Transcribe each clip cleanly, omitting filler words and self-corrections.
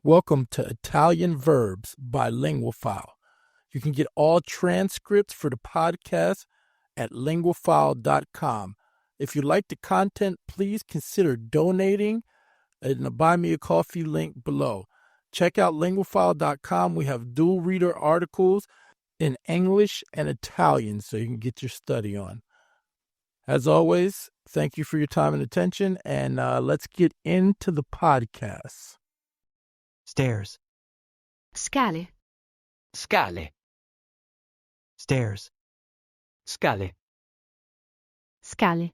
Welcome to Italian Verbs by Linguafile. You can get all transcripts for the podcast at linguafile.com. If you like the content, please consider donating in the Buy Me a Coffee link below. Check out linguafile.com. We have dual reader articles in English and Italian so you can get your study on. As always, thank you for your time and attention, and let's get into the podcast. Stairs. Scale. Scale. Stairs. Scale. Scale.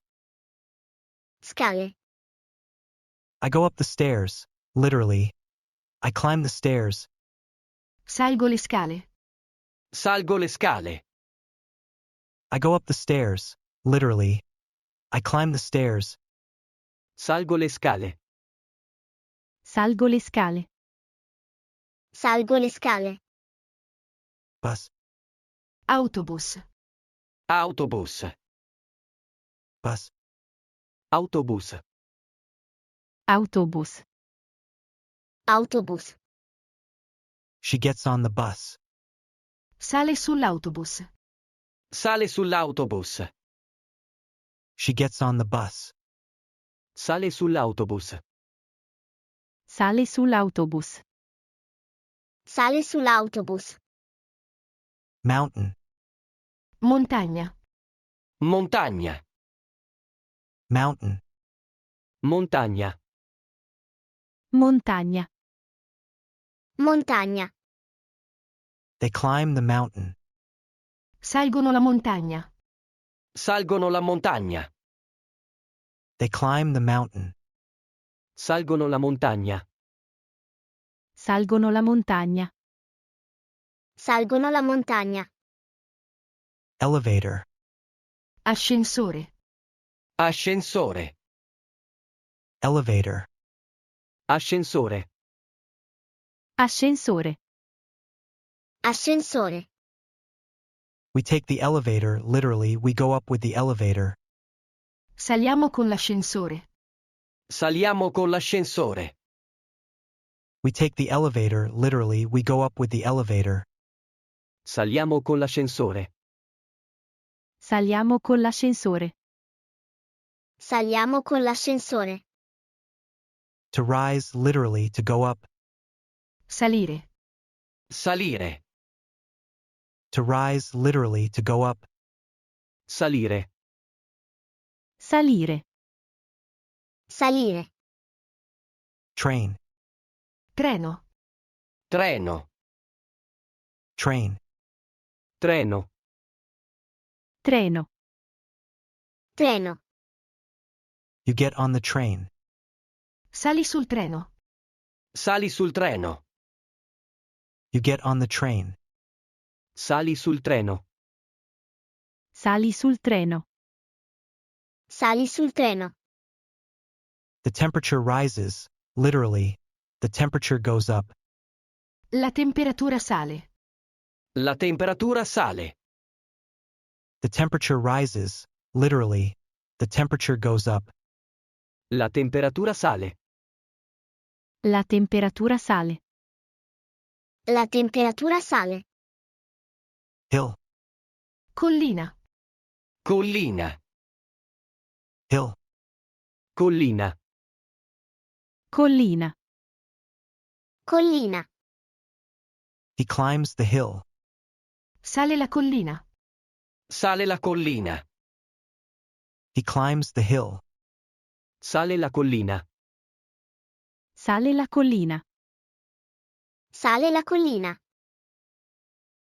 Scale. I go up the stairs, literally. I climb the stairs. Salgo le scale. Salgo le scale. I go up the stairs, literally. I climb the stairs. Salgo le scale. Salgo le scale. Salgo le scale. Bus. Autobus. Autobus. Bus. Autobus. Autobus. Autobus. She gets on the bus. Sale sull'autobus. Sale sull'autobus. She gets on the bus. Sale sull'autobus. Sale sull'autobus. Sale sull'autobus. Mountain. Montagna. Montagna. Mountain. Montagna. Montagna. Montagna. They climb the mountain. Salgono la montagna. Salgono la montagna. They climb the mountain. Salgono la montagna. Salgono la montagna. Salgono la montagna. Elevator. Ascensore. Ascensore. Elevator. Ascensore. Ascensore. Ascensore. We take the elevator, literally, we go up with the elevator. Saliamo con l'ascensore. Saliamo con l'ascensore. We take the elevator, literally, we go up with the elevator. Saliamo con l'ascensore. Saliamo con l'ascensore. Saliamo con l'ascensore. To rise, literally, to go up. Salire. Salire. To rise, literally, to go up. Salire. Salire. Salire. Train. Treno. Treno. Train. Treno. Treno. Treno. You get on the train. Sali sul treno. Sali sul treno. You get on the train. Sali sul treno. Sali sul treno. Sali sul treno. The temperature rises, literally. The temperature goes up. La temperatura sale. La temperatura sale. The temperature rises, literally. The temperature goes up. La temperatura sale. La temperatura sale. La temperatura sale. Hill. Collina. Collina. Hill. Collina. Collina. Collina. He climbs the hill. Sale la collina. Sale la collina. He climbs the hill. Sale la collina. Sale la collina. Sale la collina.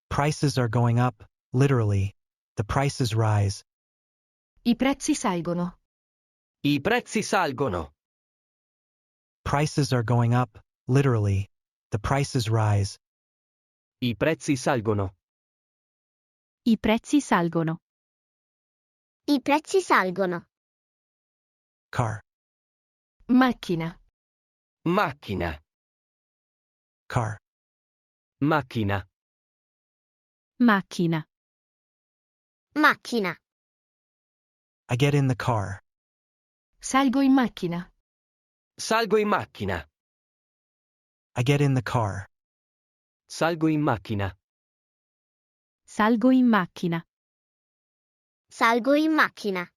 Prices are going up, literally. The prices rise. I prezzi salgono. I prezzi salgono. Prices are going up, literally. The prices rise. I prezzi salgono. I prezzi salgono. I prezzi salgono. Car. Macchina. Macchina. Car. Macchina. Macchina. Macchina. I get in the car. Salgo in macchina. Salgo in macchina. I get in the car. Salgo in macchina. Salgo in macchina. Salgo in macchina.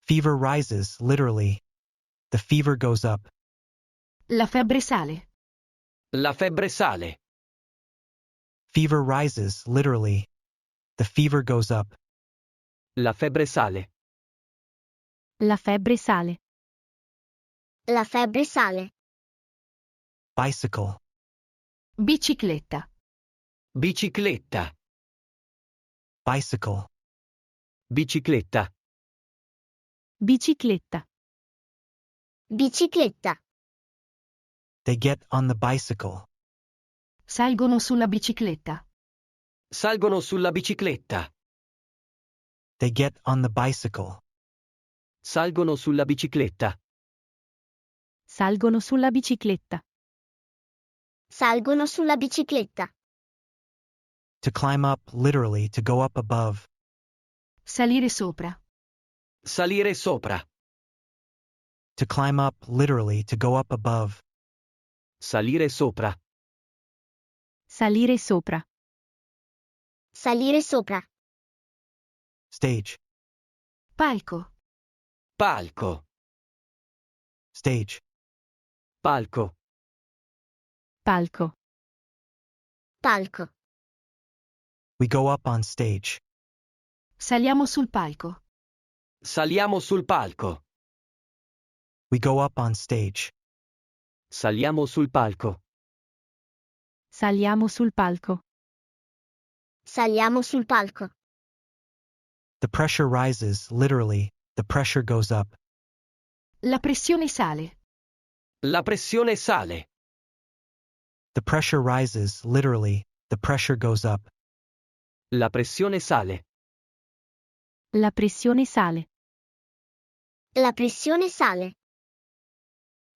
Fever rises, literally. The fever goes up. La febbre sale. La febbre sale. Fever rises, literally. The fever goes up. La febbre sale. La febbre sale. La febbre sale. Bicycle. Bicicletta. Bicicletta. Bicycle. Bicicletta. Bicicletta. Bicicletta. They get on the bicycle. Salgono sulla bicicletta. Salgono sulla bicicletta. They get on the bicycle. Salgono sulla bicicletta. Salgono sulla bicicletta. Salgono sulla bicicletta. To climb up, literally, to go up above. Salire sopra. Salire sopra. To climb up, literally, to go up above. Salire sopra. Salire sopra. Salire sopra. Stage. Palco. Palco. Stage. Palco. Palco. Palco. We go up on stage. Saliamo sul palco. Saliamo sul palco. We go up on stage. Saliamo sul palco. Saliamo sul palco. Saliamo sul palco. The pressure rises, literally, the pressure goes up. La pressione sale. La pressione sale. The pressure rises, literally, the pressure goes up. La pressione sale. La pressione sale. La pressione sale.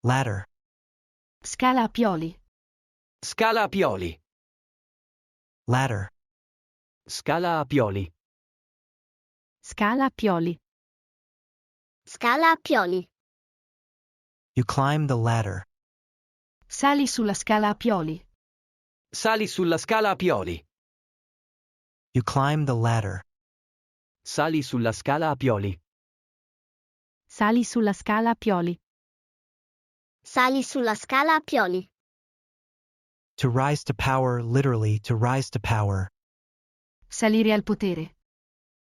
Ladder. Scala a pioli. Scala a pioli. Ladder. Scala a pioli. Scala a pioli. Scala a pioli. You climb the ladder. Sali sulla scala a pioli. Sali sulla scala a pioli. You climb the ladder. Sali sulla scala a pioli. Sali sulla scala a pioli. Sali sulla scala a pioli. To rise to power, literally, to rise to power. Salire al potere.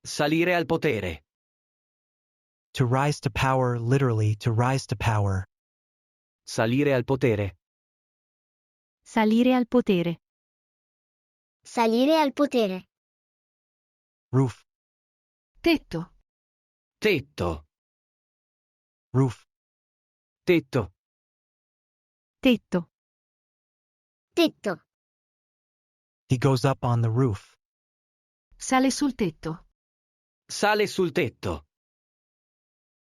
Salire al potere. To rise to power, literally, to rise to power. Salire al potere. Salire al potere. Salire al potere. Roof. Tetto. Tetto. Roof. Tetto. Tetto. Tetto. He goes up on the roof. Sale sul tetto. Sale sul tetto.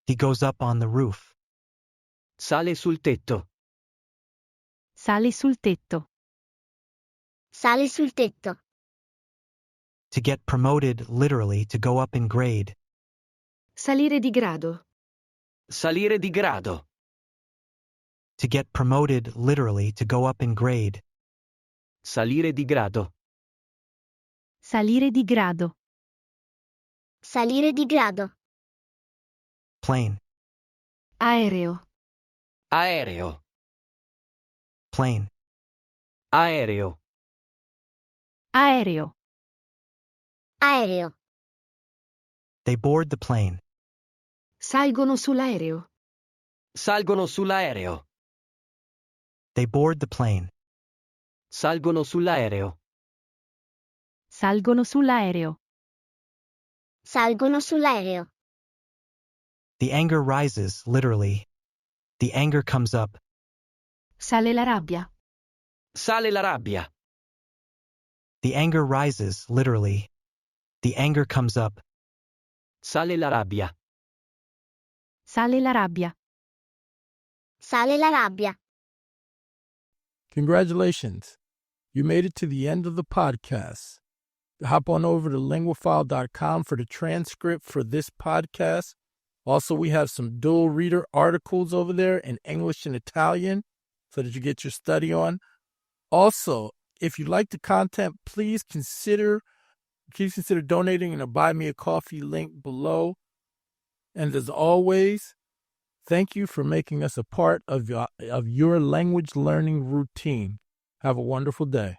He goes up on the roof. Sale sul tetto. Sale sul tetto. Sale sul tetto. To get promoted, literally, to go up in grade. Salire di grado. Salire di grado. To get promoted, literally, to go up in grade. Salire di grado. Salire di grado. Salire di grado. Plane. Aereo. Aereo. Plane. Aereo. Aereo. Aereo. They board the plane. Salgono sull'aereo. Salgono sull'aereo. They board the plane. Salgono sull'aereo. Salgono sull'aereo. Salgono sull'aereo. The anger rises, literally. The anger comes up. Sale la rabbia. Sale la rabbia. The anger rises, literally. The anger comes up. Sale la rabbia. Sale la rabbia. Sale la rabbia. Congratulations. You made it to the end of the podcast. Hop on over to linguafile.com for the transcript for this podcast. Also, we have some dual reader articles over there in English and Italian. so that you get your study on. Also, if you like the content, please consider donating in a Buy Me a Coffee link below. And as always, thank you for making us a part of your language learning routine. Have a wonderful day.